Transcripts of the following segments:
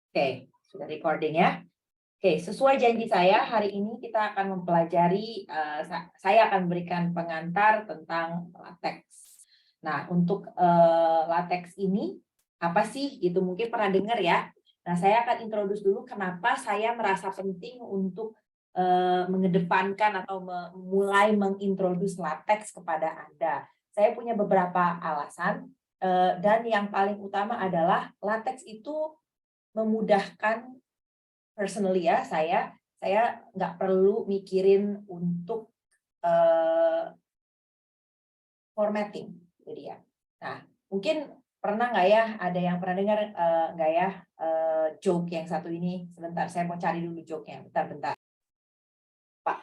Oke, sudah recording ya. Oke, sesuai janji saya, hari ini kita akan mempelajari, saya akan memberikan pengantar tentang latex. Nah, untuk latex ini, apa sih gitu, mungkin pernah dengar ya. Nah, saya akan introduce dulu kenapa saya merasa penting untuk mengedepankan atau mulai mengintroduce latex kepada Anda. Saya punya beberapa alasan, dan yang paling utama adalah latex itu memudahkan personally ya, saya nggak perlu mikirin untuk formatting, itu dia. Nah, mungkin pernah nggak ya, ada yang pernah dengar nggak ya joke yang satu ini? Sebentar, saya mau cari dulu joke-nya. Bentar. Pak,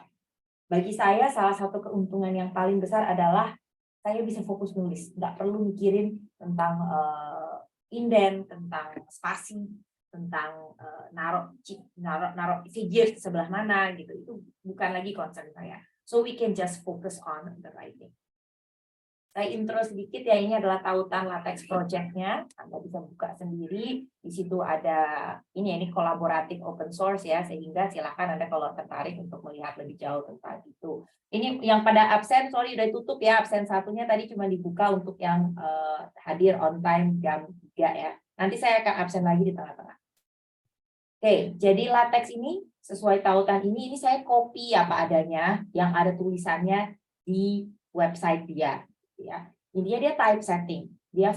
bagi saya salah satu keuntungan yang paling besar adalah saya bisa fokus nulis, nggak perlu mikirin tentang indent, tentang spasi, tentang naruh figure di sebelah mana gitu. Itu bukan lagi concern saya. So we can just focus on the writing. Saya intro sedikit ya, ini adalah tautan latex project-nya. Anda bisa buka sendiri. Di situ ada ini kolaboratif open source ya, sehingga silakan Anda kalau tertarik untuk melihat lebih jauh tentang itu. Ini yang pada absen, sorry udah tutup ya, absen satunya tadi cuma dibuka untuk yang hadir on time jam 3 ya. Nanti saya akan absen lagi di tengah-tengah. Oke, jadi latex ini sesuai tautan ini saya copy apa adanya yang ada tulisannya di website dia. Ya, intinya dia typesetting. Dia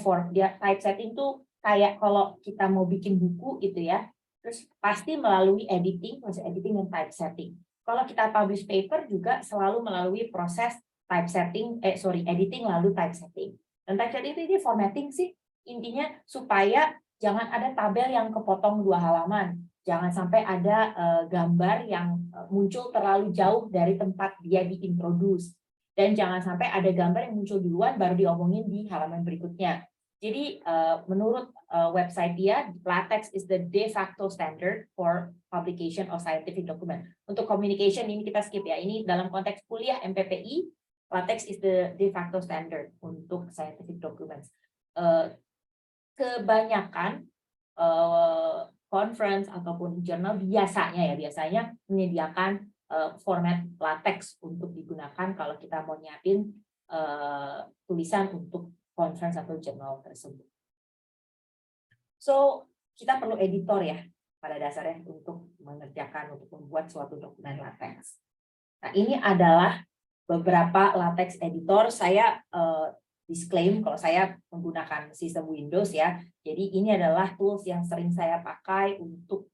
typesetting tuh kayak kalau kita mau bikin buku gitu ya, terus pasti melalui editing, proses editing dan typesetting. Kalau kita publish paper juga selalu melalui proses editing lalu typesetting. Dan typesetting itu dia formatting sih, intinya supaya jangan ada tabel yang kepotong 2 halaman. Jangan sampai ada gambar yang muncul terlalu jauh dari tempat dia diintroduce. Dan jangan sampai ada gambar yang muncul duluan baru diomongin di halaman berikutnya. Jadi menurut website dia, LaTeX is the de facto standard for publication of scientific document. Untuk communication ini kita skip ya. Ini dalam konteks kuliah MPPI, LaTeX is the de facto standard untuk scientific documents. Kebanyakan conference ataupun jurnal biasanya menyediakan format latex untuk digunakan kalau kita mau nyiapin tulisan untuk conference atau jurnal tersebut. So, kita perlu editor ya pada dasarnya untuk membuat suatu dokumen latex. Nah, ini adalah beberapa latex editor. Saya disclaim kalau saya menggunakan sistem Windows ya. Jadi ini adalah tools yang sering saya pakai untuk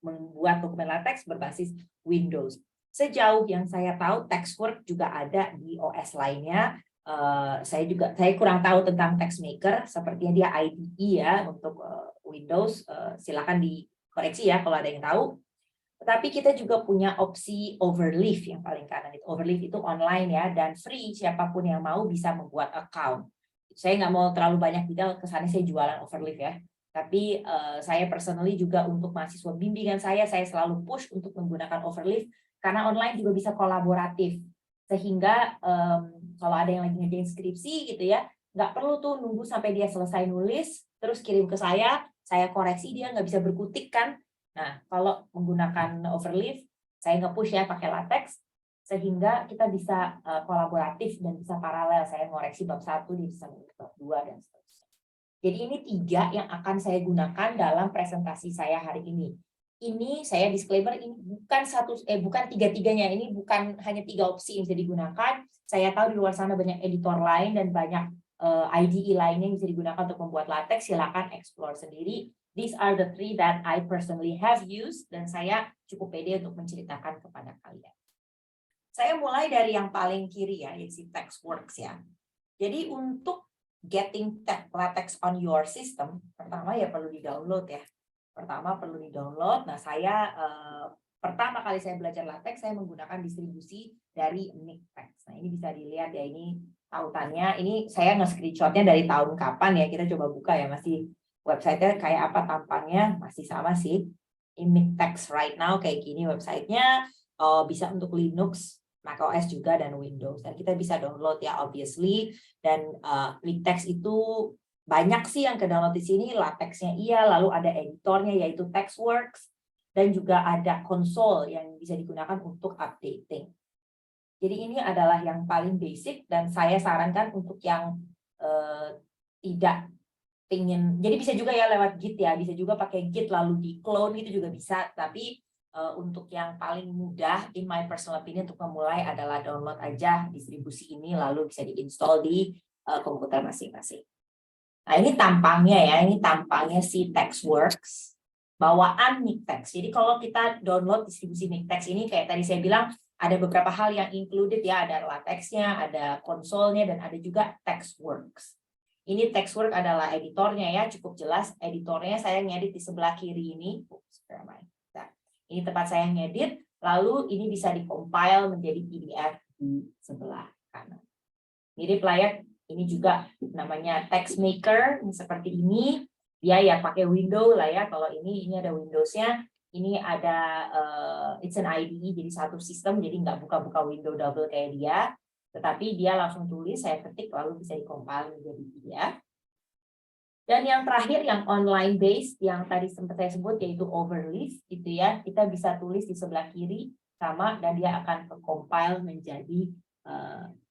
membuat dokumen latex berbasis Windows. Sejauh yang saya tahu, TextWorks juga ada di OS lainnya. Saya kurang tahu tentang TextMaker, sepertinya dia IDE ya untuk Windows. Silakan dikoreksi ya kalau ada yang tahu. Tetapi kita juga punya opsi Overleaf yang paling kanan. Overleaf itu online ya dan free, siapapun yang mau bisa membuat account. Saya nggak mau terlalu banyak detail, kesannya saya jualan Overleaf ya. Tapi saya personally juga untuk mahasiswa bimbingan saya selalu push untuk menggunakan Overleaf karena online juga bisa kolaboratif. Sehingga kalau ada yang lagi ngerjain skripsi gitu ya, nggak perlu tuh nunggu sampai dia selesai nulis, terus kirim ke saya koreksi, dia nggak bisa berkutik kan. Nah, kalau menggunakan Overleaf, saya nge-push ya pakai latex, sehingga kita bisa kolaboratif dan bisa paralel. Saya ngoreksi bab 1, dia bisa bab 2, dan seterusnya. Jadi ini 3 yang akan saya gunakan dalam presentasi saya hari ini. Ini saya disclaimer, ini bukan tiga-tiganya, ini bukan hanya 3 opsi yang bisa digunakan. Saya tahu di luar sana banyak editor lain dan banyak IDE lainnya yang bisa digunakan untuk membuat latex. Silakan explore sendiri. These are the 3 that I personally have used dan saya cukup pede untuk menceritakan kepada kalian. Saya mulai dari yang paling kiri ya, yaitu TextWorks ya. Jadi untuk getting latex on your system, pertama ya perlu di-download ya. Nah, saya pertama kali saya belajar latex, saya menggunakan distribusi dari Miktex. Nah, ini bisa dilihat ya, ini tautannya. Ini saya nge-screenshotnya dari tahun kapan ya, kita coba buka ya, masih website-nya kayak apa tampangnya, masih sama sih. Ini Miktex right now kayak gini website-nya. Bisa untuk Linux, macOS juga, dan Windows. Dan kita bisa download ya obviously. Dan Miktex itu Banyak sih yang ke-download di sini, LaTeX-nya iya, lalu ada editornya yaitu TextWorks, dan juga ada konsol yang bisa digunakan untuk updating. Jadi ini adalah yang paling basic, dan saya sarankan untuk yang tidak ingin, jadi bisa juga ya lewat Git ya, bisa juga pakai Git lalu di clone itu juga bisa, tapi untuk yang paling mudah, in my personal opinion, untuk memulai adalah download aja distribusi ini, lalu bisa diinstal di komputer masing-masing. Nah, ini tampangnya ya, ini tampangnya si TextWorks, bawaan Miktex. Jadi kalau kita download distribusi Miktex ini, kayak tadi saya bilang, ada beberapa hal yang included ya, ada LaTeX-nya, ada konsolnya, dan ada juga TextWorks. Ini TextWorks adalah editornya ya, cukup jelas. Editornya saya ngedit di sebelah kiri ini. Nah, ini tempat saya ngedit, lalu ini bisa dikompil menjadi PDF di sebelah kanan. Mirip lah ya. Ini juga namanya TextMaker, seperti ini. Dia ya pakai window lah ya. Kalau ini ada Windows-nya. Ini ada it's an IDE, jadi satu sistem, jadi nggak buka-buka window double kayak dia. Tetapi dia langsung tulis, saya ketik, lalu bisa dikompil menjadi PDF. Dan yang terakhir, yang online based, yang tadi sempat saya sebut, yaitu Overleaf, gitu ya. Kita bisa tulis di sebelah kiri, sama, dan dia akan compile menjadi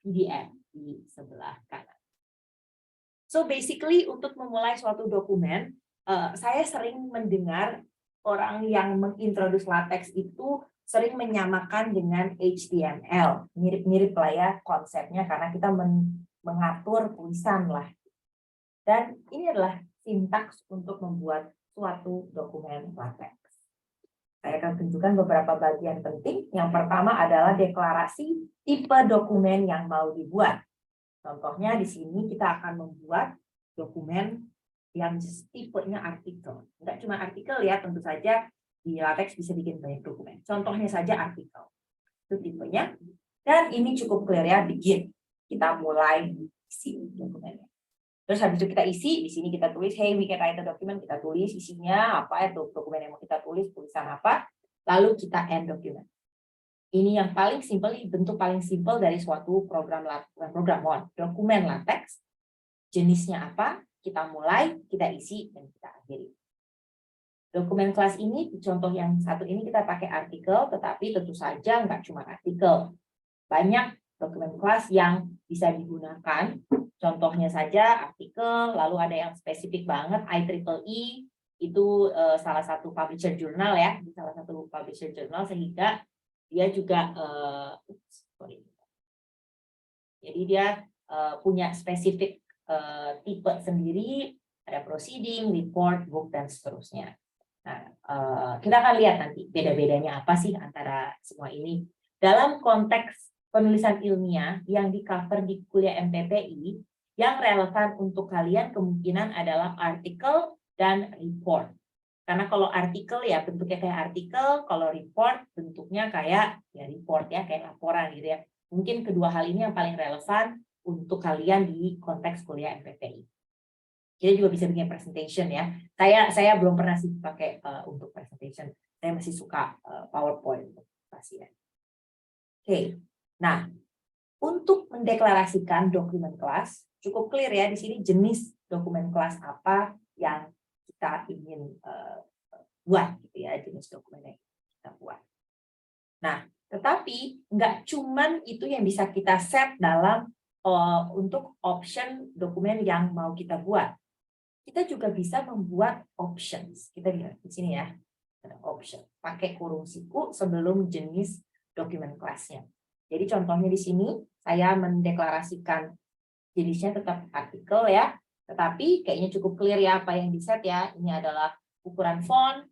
PDF di sebelah kanan. So basically untuk memulai suatu dokumen, saya sering mendengar orang yang mengintroduce LaTeX itu sering menyamakan dengan HTML. Mirip-mirip lah ya konsepnya, karena kita mengatur tulisan lah. Dan ini adalah sintaks untuk membuat suatu dokumen LaTeX. Saya akan tunjukkan beberapa bagian penting. Yang pertama adalah deklarasi tipe dokumen yang mau dibuat. Contohnya di sini kita akan membuat dokumen yang tipenya artikel. Enggak cuma artikel ya, tentu saja di LaTeX bisa bikin banyak dokumen. Contohnya saja artikel. Itu tipenya. Dan ini cukup clear ya, begin. Kita mulai isi dokumennya. Terus habis itu kita isi, di sini kita tulis, hey, we can write a document, kita tulis isinya, apa ya dokumen yang mau kita tulis, tulisan apa, lalu kita end document. Ini yang paling simpel, bentuk paling simpel dari suatu dokumen LaTeX. Jenisnya apa, kita mulai, kita isi, dan kita akhiri. Dokumen kelas ini, contoh yang satu ini kita pakai artikel, tetapi tentu saja nggak cuma artikel. Banyak dokumen kelas yang bisa digunakan. Contohnya saja artikel, lalu ada yang spesifik banget, IEEE, itu salah satu publisher jurnal ya, salah satu publisher jurnal, sehingga dia juga, jadi dia punya spesifik tipe sendiri, ada proceeding, report, book, dan seterusnya. Nah, kita akan lihat nanti beda-bedanya apa sih antara semua ini. Dalam konteks penulisan ilmiah yang di-cover di kuliah MPPI, yang relevan untuk kalian kemungkinan adalah artikel dan report. Karena kalau artikel ya bentuknya kayak artikel, kalau report bentuknya kayak ya report ya, kayak laporan gitu ya. Mungkin kedua hal ini yang paling relevan untuk kalian di konteks kuliah MPPI. Kita juga bisa bikin presentation ya. Saya belum pernah sih pakai untuk presentation. Saya masih suka PowerPoint untuk pasien. Oke. Nah, untuk mendeklarasikan dokumen kelas, cukup clear ya di sini jenis dokumen kelas apa yang kita ingin buat gitu ya, jenis dokumen yang kita buat. Nah, tetapi nggak cuman itu yang bisa kita set dalam untuk option dokumen yang mau kita buat. Kita juga bisa membuat options. Kita lihat di sini ya, ada option. Pakai kurung siku sebelum jenis dokumen kelasnya. Jadi contohnya di sini saya mendeklarasikan jenisnya tetap artikel ya, tetapi kayaknya cukup clear ya apa yang di-set ya. Ini adalah ukuran font,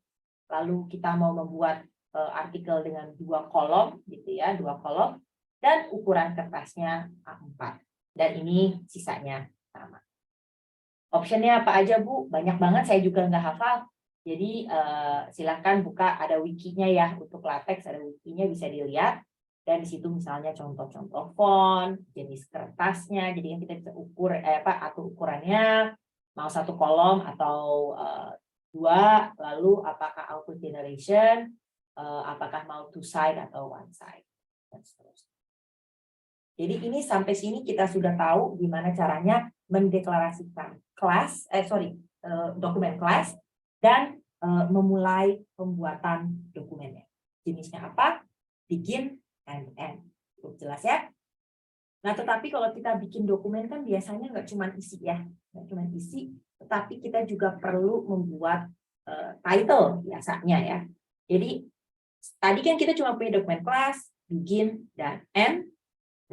lalu kita mau membuat artikel dengan 2 kolom gitu ya, 2 kolom, dan ukuran kertasnya A4. Dan ini sisanya sama. Optionnya apa aja Bu? Banyak banget, saya juga nggak hafal. Jadi silakan buka, ada wikinya ya untuk LaTeX, ada wikinya bisa dilihat. Dan di situ misalnya contoh-contoh font, jenis kertasnya, jadi yang kita bisa ukur atur ukurannya, mau 1 kolom atau 2, lalu apakah output generation, apakah mau 2 side atau 1 side, dan seterusnya. Jadi ini sampai sini kita sudah tahu gimana caranya mendeklarasikan dokumen kelas dan memulai pembuatan dokumennya. Jenisnya apa? Begin and end. Cukup jelas ya? Nah, tetapi kalau kita bikin dokumen kan biasanya nggak cuma isi ya, nggak cuma isi, tetapi kita juga perlu membuat title biasanya ya. Jadi tadi kan kita cuma punya dokumen kelas, begin dan end.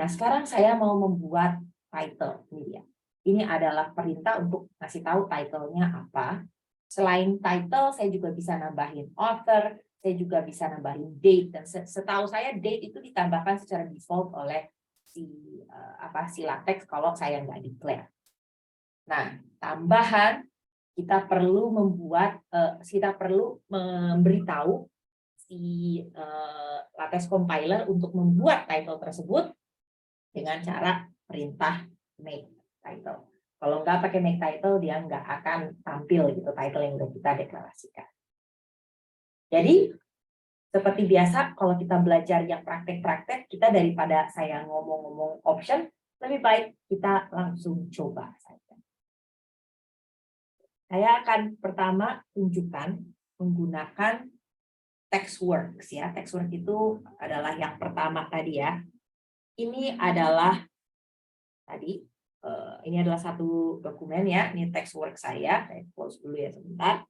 Nah, sekarang saya mau membuat title. Ini dia. Ini adalah perintah untuk ngasih tahu title-nya apa. Selain title, saya juga bisa nambahin author, saya juga bisa nambahin date. Dan setahu saya date itu ditambahkan secara default oleh si LaTeX kalau saya nggak declare. Nah, tambahan kita perlu memberitahu si LaTeX compiler untuk membuat title tersebut dengan cara perintah make title. Kalau nggak pakai make title, dia nggak akan tampil gitu title yang udah kita deklarasikan. Jadi seperti biasa, kalau kita belajar yang praktek-praktek, kita daripada saya ngomong-ngomong option, lebih baik kita langsung coba saja. Saya akan pertama tunjukkan menggunakan TextWorks ya. TextWorks itu adalah yang pertama tadi ya. Ini adalah ini adalah satu dokumen ya. Ini TextWorks saya close dulu ya sebentar.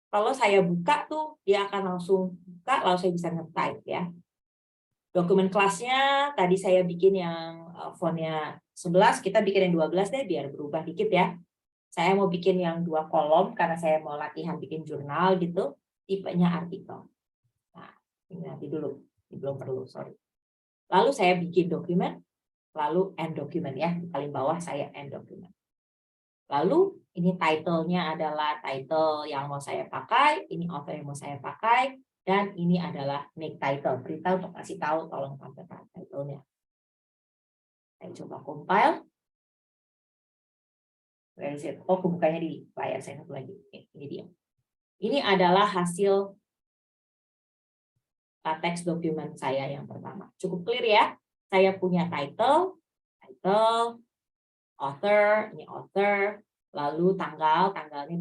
Kalau saya buka tuh, dia akan langsung buka, lalu saya bisa nge-type ya. Dokumen kelasnya, tadi saya bikin yang fontnya 11, kita bikin yang 12 deh, biar berubah dikit ya. Saya mau bikin yang 2 kolom, karena saya mau latihan bikin jurnal gitu, tipenya artikel. Nah, ini nanti dulu, ini belum perlu, sorry. Lalu saya bikin dokumen, lalu end dokumen ya, di paling bawah saya end dokumen. Lalu ini title-nya adalah title yang mau saya pakai, ini author yang mau saya pakai, dan ini adalah make title, berita untuk kasih tahu tolong tampilkan title-nya. Saya coba compile. Oh, kebukanya di layar saya satu lagi. Ini dia. Ini adalah hasil LaTeX dokumen saya yang pertama. Cukup clear ya? Saya punya title, author, ini author, lalu tanggalnya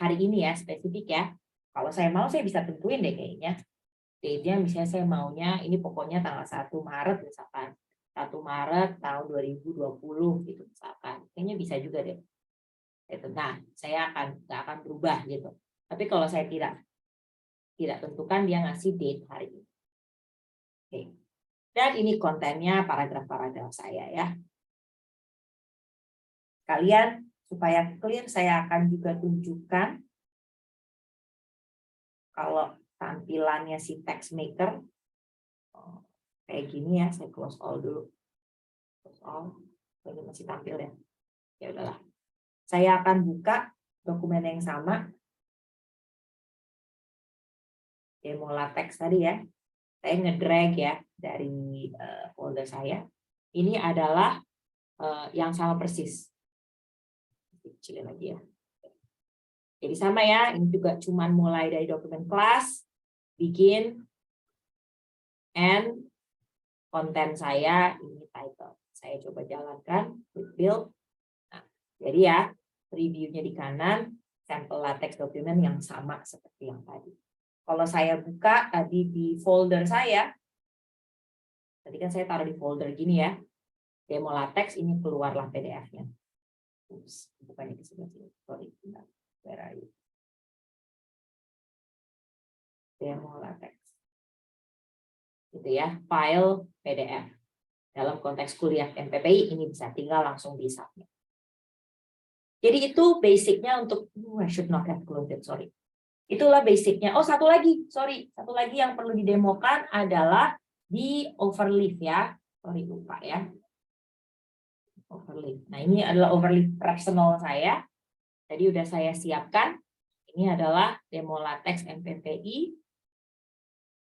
hari ini ya, spesifik ya. Kalau saya mau, saya bisa tentuin deh kayaknya. Date-nya misalnya saya maunya, ini pokoknya tanggal 1 Maret misalkan. 1 Maret tahun 2020 gitu misalkan. Kayaknya bisa juga deh. Nah, saya nggak akan berubah gitu. Tapi kalau saya tidak tentukan, dia ngasih date hari ini. Oke. Dan ini kontennya paragraf-paragraf saya ya. Kalian supaya clear, saya akan juga tunjukkan kalau tampilannya si TextMaker kayak gini ya. Saya close all dulu. Close all. Ini masih tampil ya. Ya udahlah. Saya akan buka dokumen yang sama. Demo LaTeX tadi ya. Saya ngedrag ya dari folder saya. Ini adalah yang sama persis. Kecilin lagi ya. Jadi sama ya, ini juga cuman mulai dari dokumen kelas, begin, end, konten saya, ini title. Saya coba jalankan, build. Nah, jadi ya, reviewnya di kanan, sampel LaTeX dokumen yang sama seperti yang tadi. Kalau saya buka tadi di folder saya, tadi kan saya taruh di folder gini ya, demo LaTeX, ini keluarlah PDF-nya. Bukannya di sebelah sini, sorry. Where are you? Demo LaTeX. Gitu ya, file PDF. Dalam konteks kuliah MPPI ini bisa tinggal langsung di submit. Jadi itu basicnya untuk I should not have closed it, sorry. Itulah basicnya. Oh, satu lagi yang perlu didemokan adalah di overleaf ya. Sorry lupa ya. Overleaf. Nah, ini adalah overleaf personal saya. Tadi udah saya siapkan. Ini adalah demo LaTeX MPPI.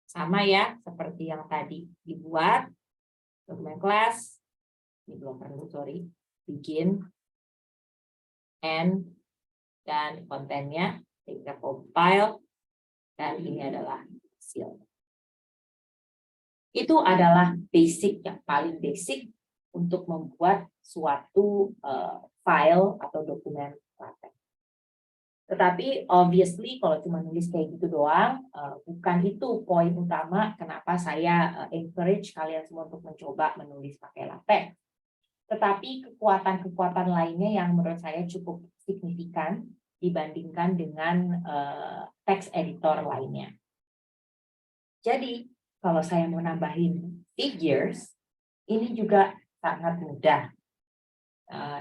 Sama ya, seperti yang tadi dibuat. Dokumen kelas. Ini belum perlu, sorry. Begin. End. Dan kontennya. Kita compile. Dan ini adalah hasil. Itu adalah basic, yang paling basic untuk membuat suatu file atau dokumen LaTeX. Tetapi obviously kalau cuma nulis kayak gitu doang, bukan itu poin utama kenapa saya encourage kalian semua untuk mencoba menulis pakai LaTeX. Tetapi kekuatan-kekuatan lainnya yang menurut saya cukup signifikan dibandingkan dengan text editor lainnya. Jadi kalau saya mau nambahin figures, ini juga sangat mudah.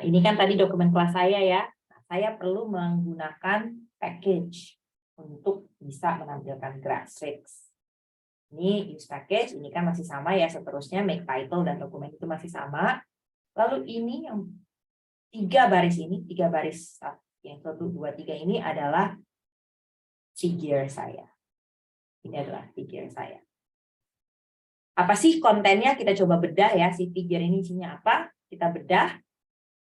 Ini kan tadi dokumen kelas saya ya. Saya perlu menggunakan package untuk bisa menampilkan graphics. Ini use package, ini kan masih sama ya seterusnya, make title dan dokumen itu masih sama. Lalu ini yang 3 baris ini, 3 baris yang 1, 2, 3 ini adalah figure saya. Ini adalah figure saya. Apa sih kontennya? Kita coba bedah ya, si figure ini isinya apa? Kita bedah.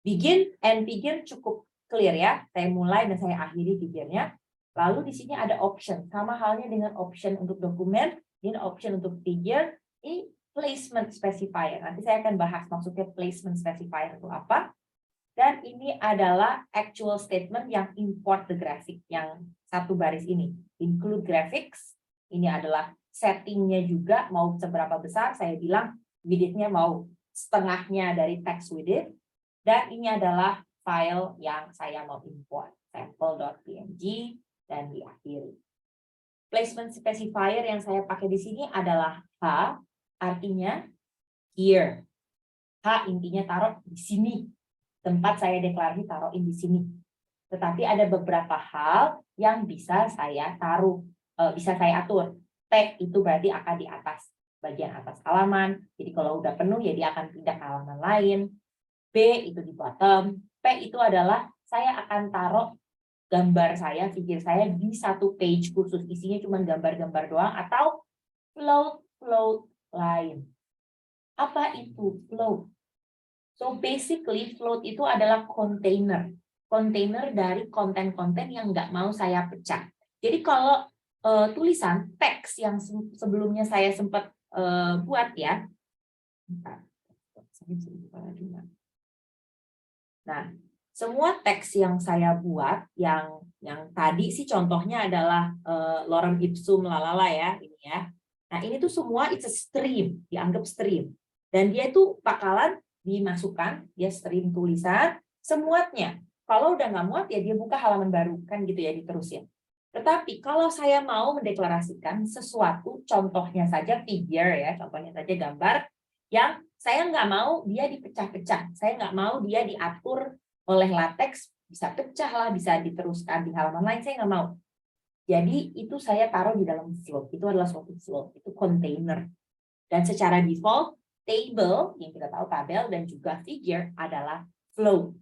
Begin and figure cukup clear ya. Saya mulai dan saya akhiri figurnya. Lalu di sini ada option. Sama halnya dengan option untuk dokumen, ini option untuk figure, ini placement specifier. Nanti saya akan bahas maksudnya placement specifier itu apa. Dan ini adalah actual statement yang import the graphic, yang 1 baris ini. Include graphics, ini adalah settingnya juga, mau seberapa besar, saya bilang width-nya mau setengahnya dari text width. Dan ini adalah file yang saya mau import, sample.png, dan diakhiri. Placement specifier yang saya pakai di sini adalah H, artinya here. H intinya taruh di sini. Tempat saya deklarasi taruhin di sini. Tetapi ada beberapa hal yang bisa saya taruh, bisa saya atur. T itu berarti akan di atas, bagian atas halaman. Jadi kalau udah penuh ya dia akan pindah ke halaman lain. B itu di bottom. P itu adalah saya akan taruh gambar saya, figure saya di 1 page khusus. Isinya cuma gambar-gambar doang atau float lain. Apa itu float? So basically float itu adalah container. Container dari konten-konten yang nggak mau saya pecah. Jadi kalau tulisan teks yang sebelumnya saya sempat buat ya. Nah, semua teks yang saya buat, yang tadi sih contohnya adalah lorem ipsum lalala ya, ini ya. Nah, ini tuh semua it's a stream, dianggap stream. Dan dia itu bakalan dimasukkan, dia stream tulisan, semuanya. Kalau udah nggak muat ya dia buka halaman baru, kan gitu ya, diterusin. Tetapi kalau saya mau mendeklarasikan sesuatu, contohnya saja figure ya, contohnya saja gambar, yang saya nggak mau dia dipecah-pecah, saya nggak mau dia diatur oleh LaTeX, bisa pecah lah, bisa diteruskan di halaman lain, saya nggak mau. Jadi itu saya taruh di dalam float, itu adalah suatu float, itu container. Dan secara default, table, yang kita tahu tabel, dan juga figure adalah float.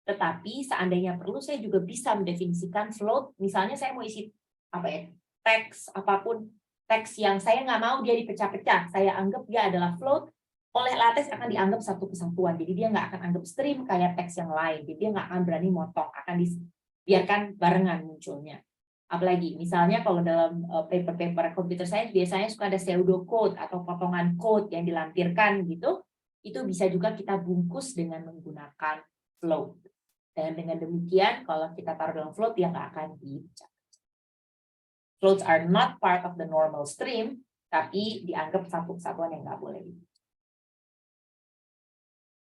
Tetapi seandainya perlu, saya juga bisa mendefinisikan float, misalnya saya mau isi apa ya, teks, apapun, teks yang saya nggak mau dia dipecah-pecah, saya anggap dia adalah float, oleh LaTeX akan dianggap satu kesatuan. Jadi dia nggak akan anggap stream kayak teks yang lain. Jadi dia nggak akan berani motong, akan dibiarkan barengan munculnya. Apalagi misalnya kalau dalam paper-paper computer science biasanya suka ada pseudocode atau potongan code yang dilampirkan gitu. Itu bisa juga kita bungkus dengan menggunakan float. Dan dengan demikian kalau kita taruh dalam float dia nggak akan dipecah. Floats are not part of the normal stream, tapi dianggap satu kesatuan yang nggak boleh.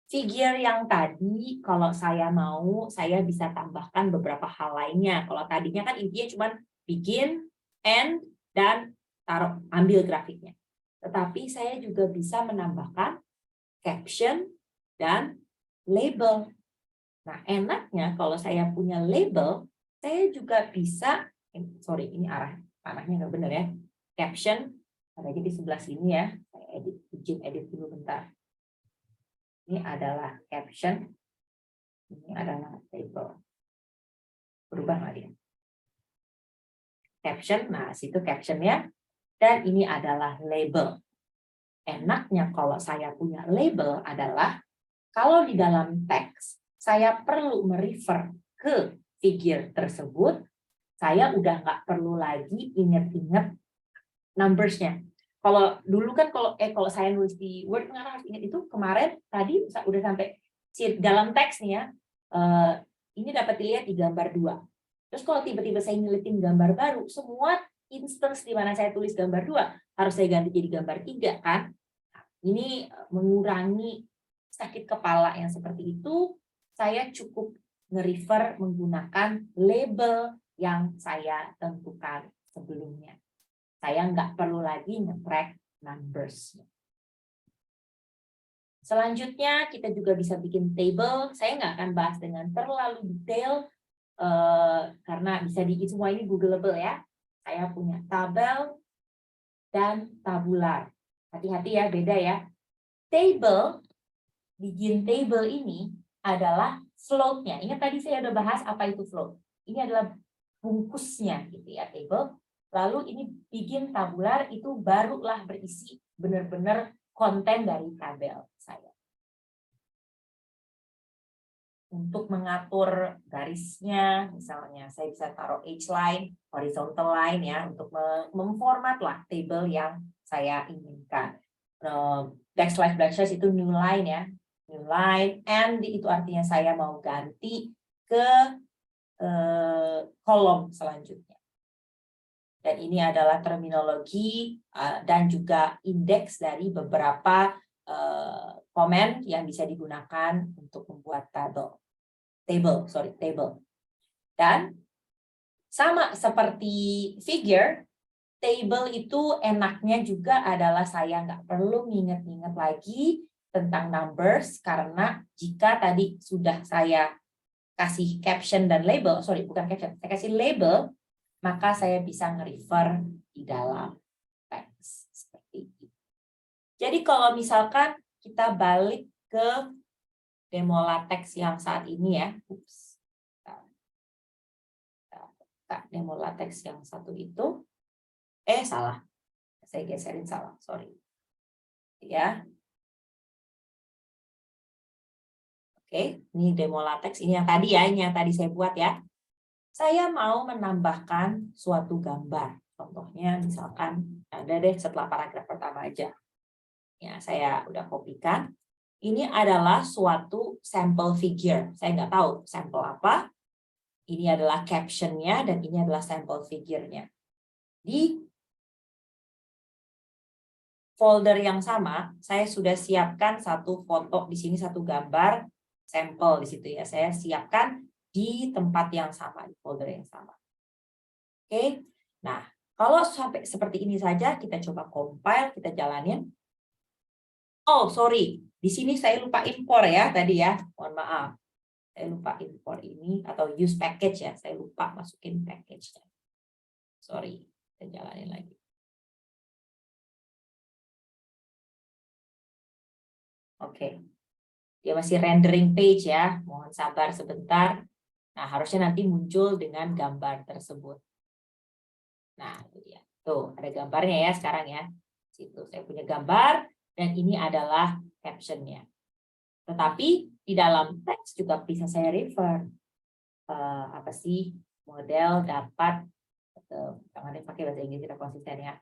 Figure yang tadi, kalau saya mau, saya bisa tambahkan beberapa hal lainnya. Kalau tadinya kan intinya cuma begin, end, dan ambil grafiknya. Tetapi saya juga bisa menambahkan caption dan label. Nah, enaknya kalau saya punya label, saya juga bisa, sorry, ini arahnya nggak benar ya. Caption, ada di sebelah sini ya. Saya edit dulu bentar. Ini adalah caption, ini adalah label. Berubah nggak dia? Caption, nah situ captionnya, dan ini adalah label. Enaknya kalau saya punya label adalah, kalau di dalam teks, saya perlu merefer ke figure tersebut, saya udah nggak perlu lagi ingat-ingat numbers-nya. Kalau dulu kan kalau saya nulis di Word nggak harus ingat itu, kemarin tadi udah sampai dalam teks nih ya, Ini dapat dilihat di gambar 2. Terus kalau tiba-tiba saya nyelipin gambar baru, semua instance di mana saya tulis gambar 2 harus saya ganti jadi gambar 3 kan. Ini mengurangi sakit kepala yang seperti itu. Saya cukup nge-refer menggunakan label yang saya tentukan sebelumnya. Saya nggak perlu lagi nge-track numbers. Selanjutnya kita juga bisa bikin table. Saya nggak akan bahas dengan terlalu detail karena bisa semua ini Googleable ya. Saya punya tabel dan tabular. Hati-hati ya, beda ya. Table, bikin table ini adalah float-nya. Ingat tadi saya udah bahas apa itu float. Ini adalah bungkusnya gitu ya, table. Lalu ini bikin tabular itu barulah berisi benar-benar konten dari tabel saya. Untuk mengatur garisnya, misalnya saya bisa taruh H-line, horizontal line ya, untuk memformat lah table yang saya inginkan. Backslash itu new line ya, new line, and itu artinya saya mau ganti ke kolom selanjutnya. Dan ini adalah terminologi dan juga indeks dari beberapa komen yang bisa digunakan untuk membuat table. Dan sama seperti figure, table itu enaknya juga adalah saya nggak perlu nginget-nginget lagi tentang numbers, karena jika tadi sudah saya kasih caption dan label, bukan caption, saya kasih label, maka saya bisa nge-refer di dalam teks seperti ini. Jadi kalau misalkan kita balik ke demo latex yang saat ini ya, demo latex yang satu itu, salah, saya geserin salah, sorry, ya. Oke, ini demo latex, ini yang tadi ya, ini yang tadi saya buat ya. Saya mau menambahkan suatu gambar, contohnya misalkan ada deh setelah paragraf pertama aja. Ya, saya udah kopikan. Ini adalah suatu sampel figure. Saya nggak tahu sampel apa. Ini adalah captionnya dan ini adalah sampel figure-nya. Di folder yang sama, saya sudah siapkan satu foto di sini, satu gambar sampel di situ ya. Saya siapkan di tempat yang sama, di folder yang sama. Oke. Nah, kalau sampai seperti ini saja, kita coba compile, kita jalanin. Oh, sorry. Di sini saya lupa impor ya tadi ya. Mohon maaf. Saya lupa impor ini atau use package ya. Saya lupa masukin package-nya. Sorry. Kita jalanin lagi. Oke. Dia masih rendering page ya. Mohon sabar sebentar. Nah, harusnya nanti muncul dengan gambar tersebut. Nah, itu dia. Tuh, ada gambarnya ya sekarang ya. Situ saya punya gambar dan ini adalah caption-nya. Tetapi di dalam teks juga bisa saya refer. Apa sih model dapat, jangan pakai bahasa Inggris, kita konsisten ya.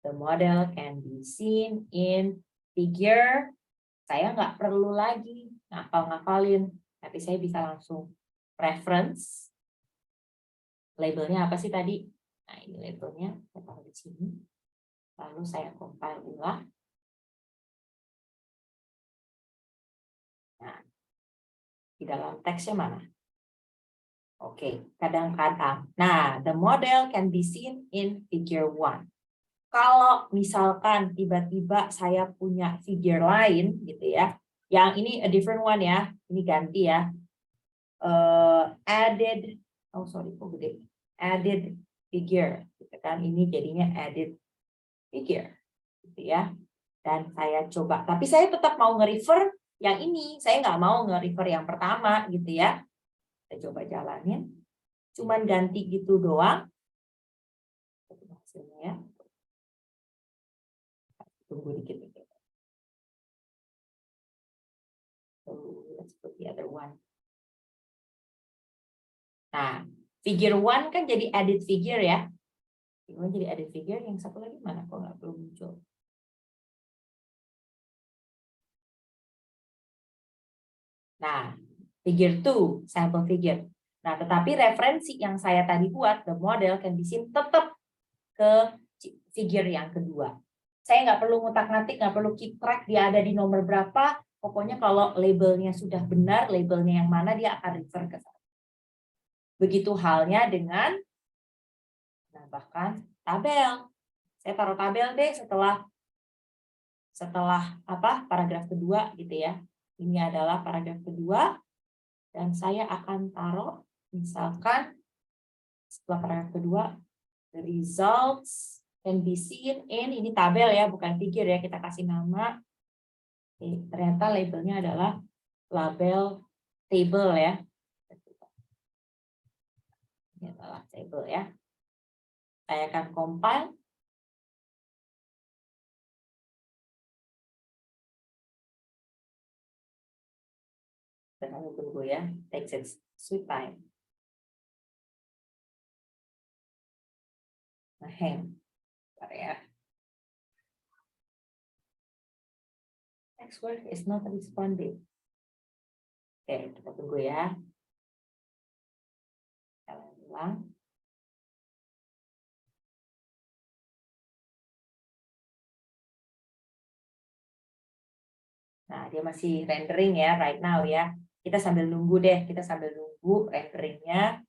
The model can be seen in figure. Saya nggak perlu lagi ngafalin, tapi saya bisa langsung reference. Labelnya apa sih tadi? Nah, ini labelnya, saya taruh di sini. Lalu saya compile ulang. Nah, di dalam teksnya mana? Oke, kadang-kadang. Nah, the model can be seen in figure 1. Kalau misalkan tiba-tiba saya punya figure lain gitu ya, yang ini a different one ya, ini ganti ya. Added, oh sorry, kok gede. Added figure, gitu kan? Ini jadinya added figure, gitu ya. Dan saya coba, tapi saya tetap mau nge-refer yang ini. Saya nggak mau nge-refer yang pertama, gitu ya. Kita coba jalanin. Cuman ganti gitu doang. Hasilnya ya. Tunggu dikit. So let's put the other one. Nah, figure 1 kan jadi edit figure ya. Figure jadi edit figure, yang satu lagi mana? Kok nggak belum muncul? Nah, figure 2, sample figure. Nah, tetapi referensi yang saya tadi buat, the model can be seen, tetap ke figure yang kedua. Saya nggak perlu ngutak-ngatik, nggak perlu keep track dia ada di nomor berapa. Pokoknya kalau labelnya sudah benar, labelnya yang mana, dia akan refer ke sana. Begitu halnya dengan menambahkan tabel. Saya taruh tabel deh setelah paragraf kedua gitu ya. Ini adalah paragraf kedua dan saya akan taruh misalkan setelah paragraf kedua, the results can be seen in, ini tabel ya, bukan figure ya, kita kasih nama. Ternyata labelnya adalah label table ya. Ini adalah table ya. Saya akan compile. Dan kami tunggu ya, takes its sweet time. Nah, bentar ya. Next word is not responding. Oke, kita tunggu ya. Kita ulang. Nah, dia masih rendering ya right now ya. Kita sambil nunggu deh, kita sambil nunggu renderingnya.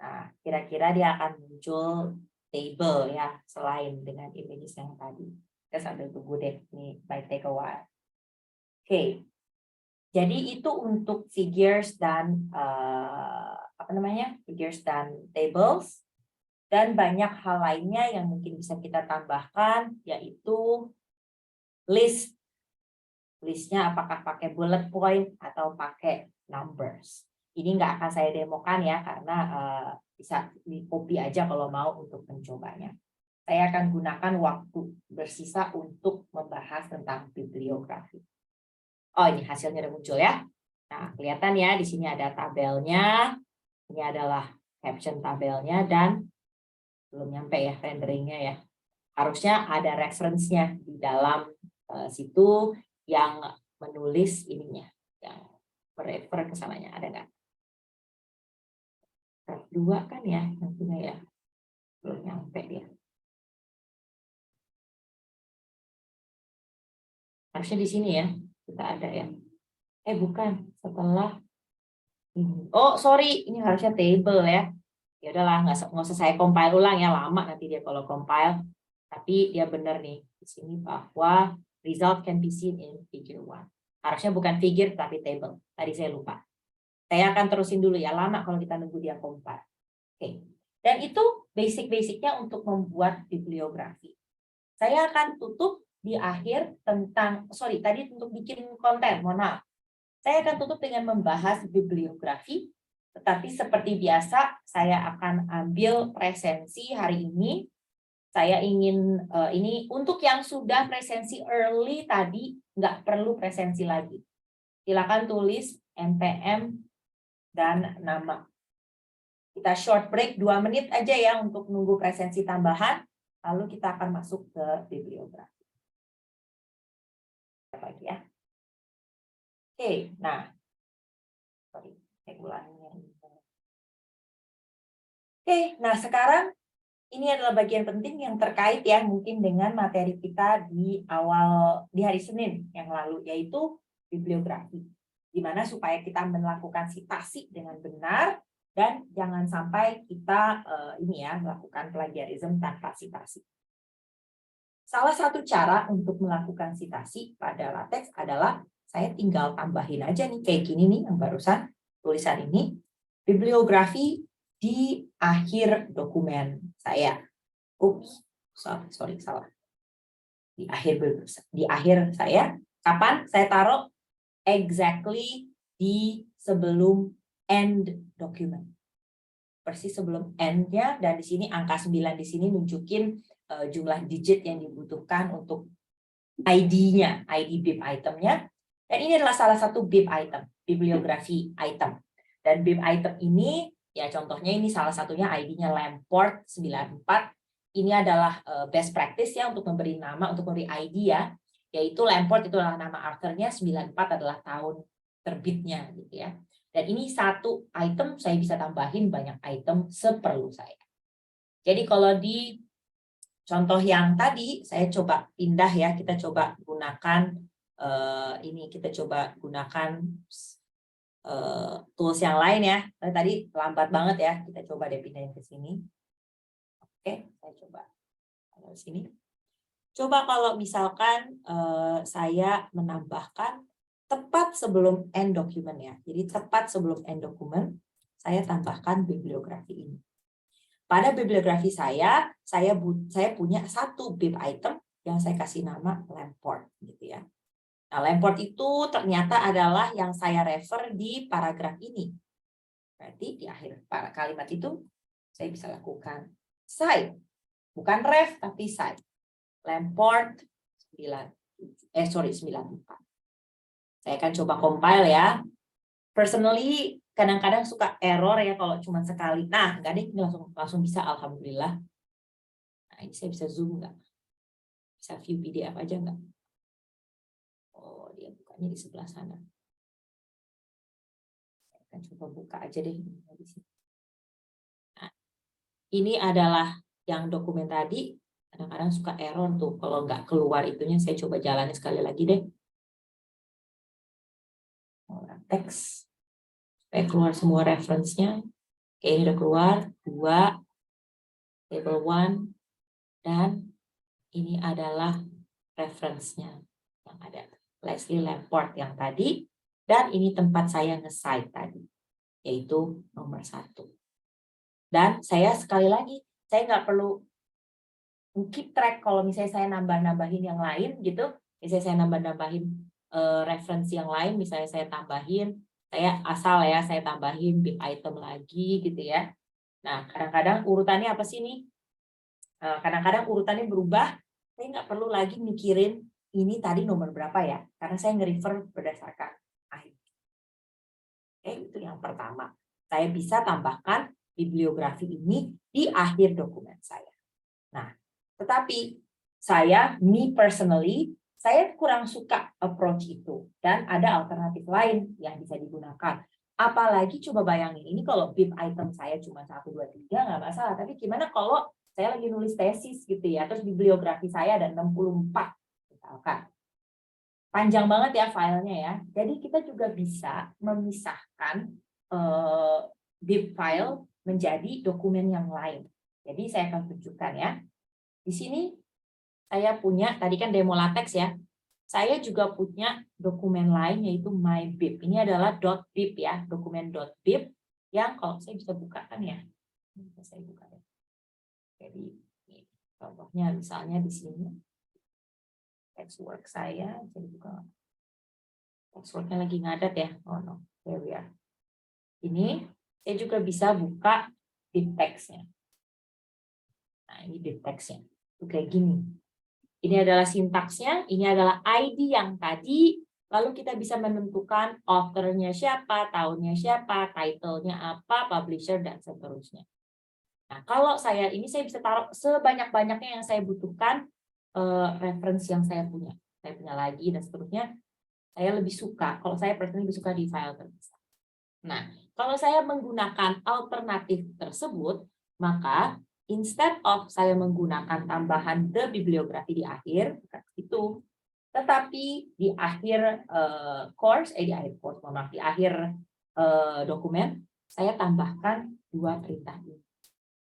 Nah, kira-kira dia akan muncul table ya, selain dengan images yang tadi. Kita sambil tunggu deh, ini might take a while. Oke, jadi itu untuk figures dan figures dan tables, dan banyak hal lainnya yang mungkin bisa kita tambahkan, yaitu list. Listnya apakah pakai bullet point atau pakai numbers. Ini nggak akan saya demokan ya, karena bisa di copy aja kalau mau untuk mencobanya. Saya akan gunakan waktu bersisa untuk membahas tentang bibliografi. Oh, ini hasilnya udah muncul ya. Nah, kelihatan ya, di sini ada tabelnya. Ini adalah caption tabelnya, dan belum nyampe ya renderingnya ya. Harusnya ada reference-nya di dalam situ yang menulis ininya, yang refer ke sananya, ada nggak? Tab 2 kan ya, nantinya ya. Belum nyampe dia. Harusnya di sini ya, kita ada ya. Bukan, setelah ini. Oh, sorry, ini harusnya table ya. Ya udahlah, nggak usah saya compile ulang ya, lama nanti dia kalau compile. Tapi dia benar nih di sini bahwa result can be seen in figure 1. Harusnya bukan figure tapi table. Tadi saya lupa. Saya akan terusin dulu ya, lama kalau kita nunggu dia compile. Oke. Dan itu basic-basicnya untuk membuat bibliografi. Saya akan tutup di akhir tentang, tadi untuk bikin konten, mohon maaf. Saya akan tutup dengan membahas bibliografi, tetapi seperti biasa saya akan ambil presensi hari ini. Saya ingin ini untuk yang sudah presensi early tadi, nggak perlu presensi lagi. Silakan tulis NPM dan nama. Kita short break 2 menit aja ya untuk nunggu presensi tambahan, lalu kita akan masuk ke bibliografi. Lagi ya. Oke, nah. Saya ulangnya. Oke, nah sekarang ini adalah bagian penting yang terkait ya mungkin dengan materi kita di hari Senin yang lalu, yaitu bibliografi. Gimana supaya kita melakukan sitasi dengan benar dan jangan sampai kita melakukan plagiarisme tanpa sitasi. Salah satu cara untuk melakukan sitasi pada LaTeX adalah saya tinggal tambahin aja nih kayak gini nih yang barusan tulisan ini, bibliografi di akhir dokumen saya. Sorry, salah. Di akhir saya. Kapan? Saya taruh exactly di sebelum end document. Persis sebelum end-nya, dan di sini angka 9 di sini nunjukin jumlah digit yang dibutuhkan untuk ID-nya, ID bib item-nya. Dan ini adalah salah satu bib item, bibliografi item. Dan bib item ini ya contohnya ini salah satunya ID-nya Lamport 94. Ini adalah best practice ya untuk memberi nama, untuk memberi ID ya. Yaitu Lamport itu adalah nama author-nya, 94 adalah tahun terbitnya gitu ya. Dan ini satu item, saya bisa tambahin banyak item seperlu saya. Jadi kalau di contoh yang tadi, saya coba pindah ya, kita coba gunakan, ini kita coba gunakan tools yang lain ya. Tadi lambat banget ya, kita coba deh pindahin ke sini. Oke, saya coba ke sini. Coba kalau misalkan saya menambahkan tepat sebelum end document ya. Jadi tepat sebelum end document, saya tambahkan bibliografi ini. Pada bibliografi saya punya satu bib item yang saya kasih nama Lamport gitu ya. Nah, Lamport itu ternyata adalah yang saya refer di paragraf ini. Berarti di akhir kalimat itu saya bisa lakukan cite, bukan ref tapi cite. Lamport 94. Saya akan coba compile ya. Personally kadang-kadang suka error ya kalau cuma sekali. Nah, enggak deh, ini langsung bisa, alhamdulillah. Nah, ini saya bisa zoom enggak? Bisa view PDF aja enggak? Oh, dia bukanya di sebelah sana. Saya akan coba buka aja deh di sini. Nah, ini adalah yang dokumen tadi. Kadang-kadang suka error tuh kalau nggak keluar itunya. Saya coba jalani sekali lagi deh. Teks. Supaya keluar semua reference-nya. Oke, ini udah keluar. 2. Table 1. Dan ini adalah reference-nya yang ada. Leslie Lamport yang tadi. Dan ini tempat saya nge-cite tadi. Yaitu nomor 1. Dan saya sekali lagi, saya nggak perlu keep track kalau misalnya saya nambah-nambahin yang lain gitu. Misalnya saya nambah-nambahin referensi yang lain, misalnya saya tambahin, saya tambahin big item lagi gitu ya. Nah, kadang-kadang urutannya apa sih nih? Kadang-kadang urutannya berubah, saya nggak perlu lagi mikirin ini tadi nomor berapa ya, karena saya nge-refer berdasarkan ID. Oke, itu yang pertama. Saya bisa tambahkan bibliografi ini di akhir dokumen saya. Nah, tetapi me personally, saya kurang suka approach itu. Dan ada alternatif lain yang bisa digunakan. Apalagi coba bayangin, ini kalau bib item saya cuma 1, 2, 3, nggak masalah. Tapi gimana kalau saya lagi nulis tesis gitu ya, terus bibliografi saya ada 64, misalkan. Panjang banget ya filenya ya. Jadi kita juga bisa memisahkan bib file menjadi dokumen yang lain. Jadi saya akan tunjukkan ya. Di sini saya punya, tadi kan demo latex ya, saya juga punya dokumen lain yaitu mybib. Ini adalah .bib ya, dokumen .bib yang kalau saya bisa bukakan ya. Bisa saya buka ya. Jadi ini, contohnya misalnya di sini textwork saya, jadi buka. Textworknya lagi ngadat ya. Oh no, there we are. Ini saya juga bisa buka bib text-nya. Nah, ini bib text-nya. Itu kayak gini. Ini adalah sintaksnya, ini adalah ID yang tadi, lalu kita bisa menentukan author-nya siapa, tahunnya siapa, title-nya apa, publisher, dan seterusnya. Nah, kalau saya bisa taruh sebanyak-banyaknya yang saya butuhkan, referensi yang saya punya. Saya punya lagi, dan seterusnya. Saya lebih suka, kalau saya personally lebih suka di file terpisah. Nah, kalau saya menggunakan alternatif tersebut, maka instead of saya menggunakan tambahan the bibliografi di akhir, itu, tetapi di akhir di akhir dokumen, saya tambahkan 2 perintah ini.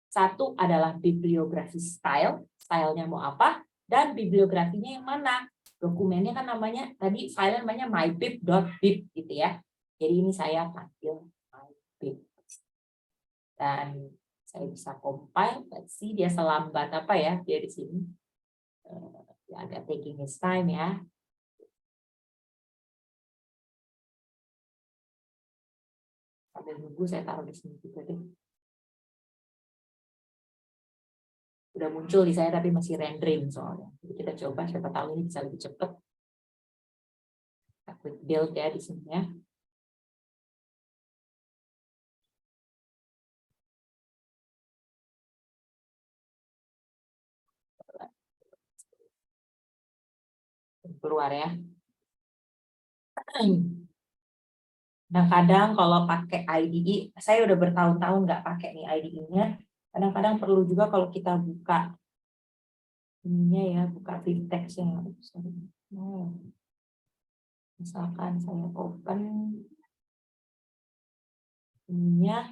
Satu adalah bibliografi stylenya mau apa, dan bibliografinya yang mana. Dokumennya kan namanya, tadi file namanya mybib.bib gitu ya. Jadi ini saya panggil mybib. Dan saya bisa compile, let's see dia selambat apa ya dia di sini. Dia agak taking his time ya. Sambil nunggu saya taruh di sini juga deh. Udah muncul di saya tapi masih rendering soalnya. Jadi kita coba, siapa tahu ini bisa lebih cepat. Kita quick build ya di sini ya. Keluar ya. Kadang-kadang kalau pakai IDE, saya udah bertahun-tahun nggak pakai nih IDE-nya. Kadang-kadang perlu juga kalau kita buka ininya ya, buka text-nya. Misalkan saya open ininya,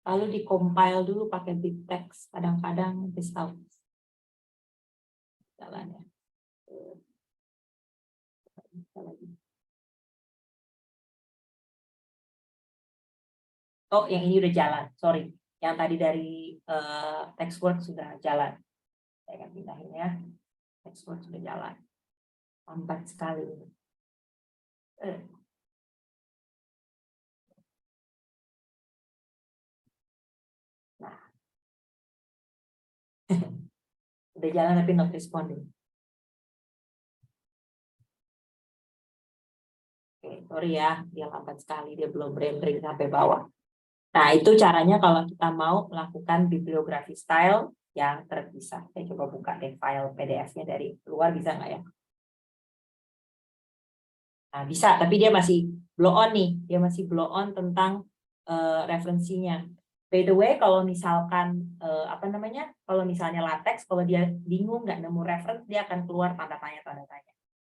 lalu di-compile dulu pakai text. Kadang-kadang bisa jalan ya. Oh, yang ini udah jalan. Sorry. Yang tadi dari TextWorks sudah jalan. Saya akan pindahin ya. TextWorks sudah jalan. Lambat sekali. Nah. Udah jalan tapi not responding. Oke, sorry ya. Dia lambat sekali. Dia belum rendering sampai bawah. Nah, itu caranya kalau kita mau melakukan bibliografi style yang terpisah. Saya coba buka deh file PDF-nya dari luar, bisa nggak ya? Nah, bisa, tapi dia masih blow on nih. Dia masih blow on tentang referensinya. By the way, kalau misalkan apa namanya? Kalau misalnya latex, kalau dia bingung nggak nemu reference, dia akan keluar tanda tanya.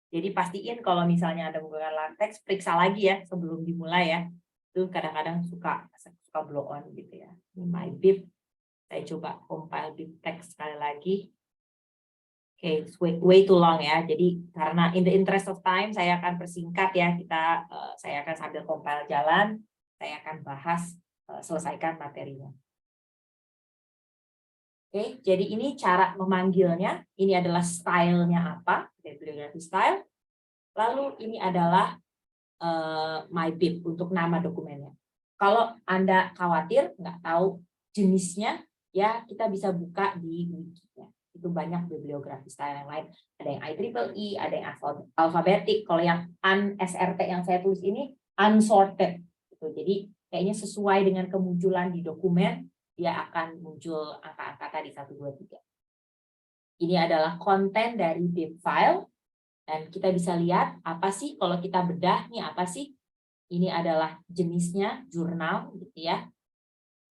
Jadi pastiin kalau misalnya ada menggunakan latex, periksa lagi ya sebelum dimulai ya. Itu kadang-kadang suka blow on gitu ya. Ini my bib. Saya coba compile bib text sekali lagi. Oke, way too long ya. Jadi karena in the interest of time saya akan persingkat ya. Saya akan sambil compile jalan, saya akan bahas selesaikan materinya. Oke, jadi ini cara memanggilnya. Ini adalah stylenya apa? Bibliography style. Lalu ini adalah my bib untuk nama dokumennya. Kalau Anda khawatir nggak tahu jenisnya, ya kita bisa buka di wiki-nya. Itu banyak bibliografi style yang lain. Ada yang IEEE, ada yang alfabetik. Kalau yang UNSRT yang saya tulis ini unsorted. Gitu. Jadi kayaknya sesuai dengan kemunculan di dokumen, dia akan muncul angka-angka tadi 1, 2, 3. Ini adalah konten dari bib file. Dan kita bisa lihat apa sih kalau kita bedah nih apa sih? Ini adalah jenisnya jurnal gitu ya.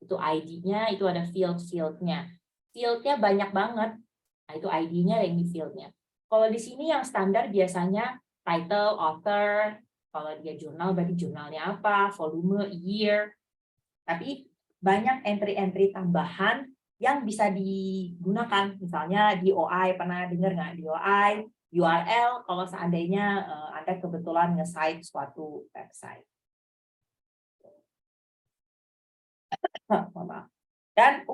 Itu ID-nya, itu ada field-fieldnya. Field-nya banyak banget. Nah, itu ID-nya yang di field-nya. Kalau di sini yang standar biasanya title, author, kalau dia jurnal berarti jurnalnya apa, volume, year. Tapi banyak entry-entry tambahan yang bisa digunakan. Misalnya DOI, pernah dengar nggak DOI? URL kalau seandainya Anda kebetulan nge-cite suatu website. Dan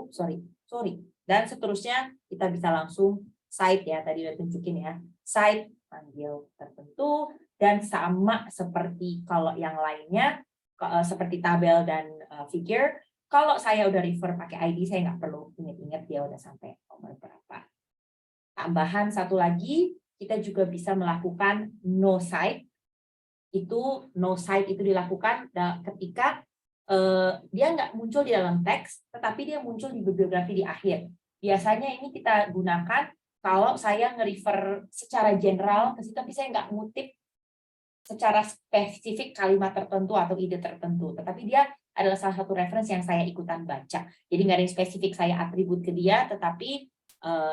dan seterusnya kita bisa langsung cite ya, tadi udah tunjukin ya, cite panggil tertentu, dan sama seperti kalau yang lainnya seperti tabel dan figure, kalau saya udah refer pakai ID saya nggak perlu ingat-ingat dia udah sampai nomor berapa. Tambahan satu lagi, kita juga bisa melakukan no cite. No cite itu dilakukan ketika dia nggak muncul di dalam teks, tetapi dia muncul di bibliografi di akhir. Biasanya ini kita gunakan kalau saya nge-refer secara general ke situ, tapi saya nggak ngutip secara spesifik kalimat tertentu atau ide tertentu. Tetapi dia adalah salah satu reference yang saya ikutan baca. Jadi nggak ada yang spesifik saya atribut ke dia, tetapi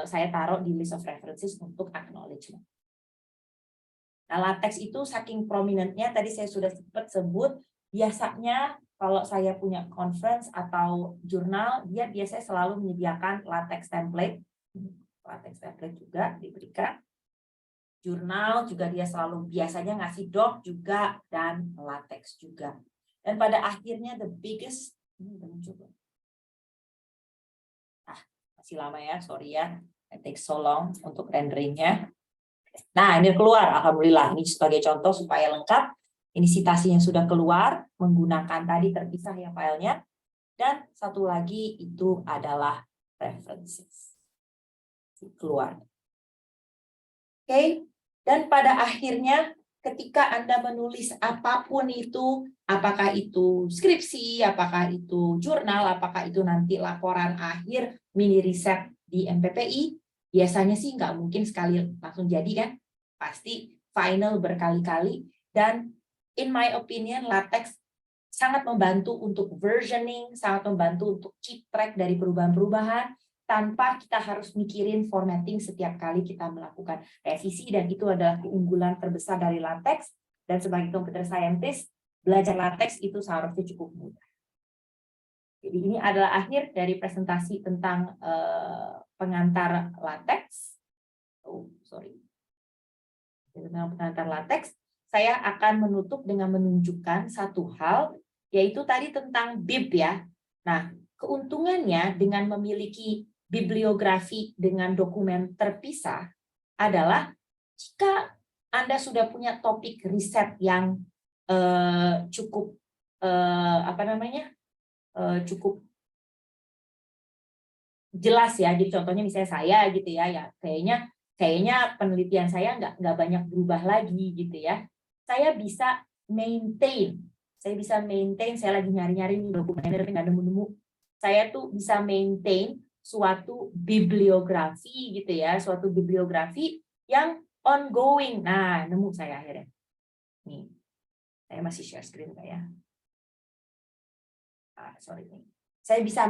saya taruh di list of references untuk acknowledgement. Nah, latex itu saking prominentnya, tadi saya sudah sempat sebut, biasanya kalau saya punya conference atau jurnal, dia biasanya selalu menyediakan latex template. Latex template juga diberikan. Jurnal juga dia selalu biasanya ngasih doc juga, dan latex juga. Dan pada akhirnya the biggest, masih lama ya, sorry ya, it takes so long untuk renderingnya. Nah, ini keluar, alhamdulillah. Ini sebagai contoh supaya lengkap. Ini citasinya sudah keluar menggunakan tadi terpisah ya filenya. Dan satu lagi itu adalah references. Keluar. Oke. Dan pada akhirnya ketika Anda menulis apapun itu, apakah itu skripsi, apakah itu jurnal, apakah itu nanti laporan akhir, mini riset di MPPI, biasanya sih nggak mungkin sekali langsung jadi kan, pasti final berkali-kali. Dan in my opinion latex sangat membantu untuk versioning, sangat membantu untuk keep track dari perubahan-perubahan, tanpa kita harus mikirin formatting setiap kali kita melakukan revisi, dan itu adalah keunggulan terbesar dari LaTeX. Dan sebagai computer scientist, belajar LaTeX itu seharusnya cukup mudah. Jadi ini adalah akhir dari presentasi tentang pengantar LaTeX. Tentang pengantar LaTeX. Saya akan menutup dengan menunjukkan satu hal, yaitu tadi tentang bib ya. Nah, keuntungannya dengan memiliki bibliografi dengan dokumen terpisah adalah jika Anda sudah punya topik riset yang cukup cukup jelas ya. Jadi contohnya misalnya saya gitu ya kayaknya penelitian saya nggak banyak berubah lagi gitu ya. Saya bisa maintain, saya lagi nyari-nyari dokumen tapi nggak nemu-nemu. Saya tuh bisa maintain suatu bibliografi gitu ya, suatu bibliografi yang ongoing. Nah, nemu saya akhirnya. Nih, saya masih share screen Pak ya. Sorry nih. Saya bisa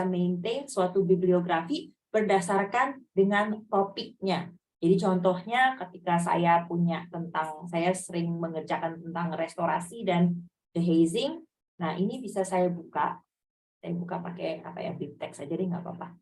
maintain suatu bibliografi berdasarkan dengan topiknya. Jadi contohnya ketika saya sering mengerjakan tentang restorasi dan dehazing. Nah, ini bisa saya buka. Saya buka pakai BibTeX aja deh, nggak apa-apa.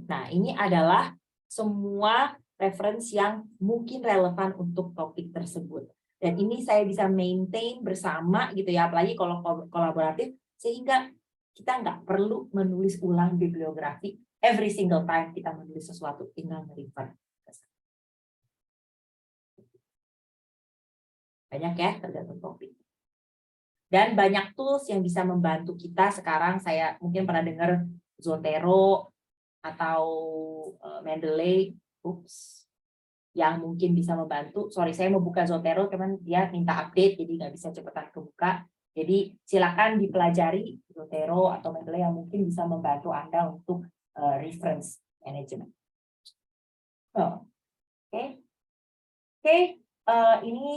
Nah, ini adalah semua referensi yang mungkin relevan untuk topik tersebut. Dan ini saya bisa maintain bersama gitu ya, apalagi kalau kolaboratif, sehingga kita nggak perlu menulis ulang bibliografi every single time kita menulis sesuatu, tinggal refer. Banyak ya, tergantung topik. Dan banyak tools yang bisa membantu kita sekarang. Saya mungkin pernah dengar Zotero atau Mendeley, yang mungkin bisa membantu. Sorry, saya mau buka Zotero, teman dia minta update, jadi nggak bisa cepetan kebuka. Jadi silakan dipelajari Zotero atau Mendeley yang mungkin bisa membantu Anda untuk reference management. Oke, ini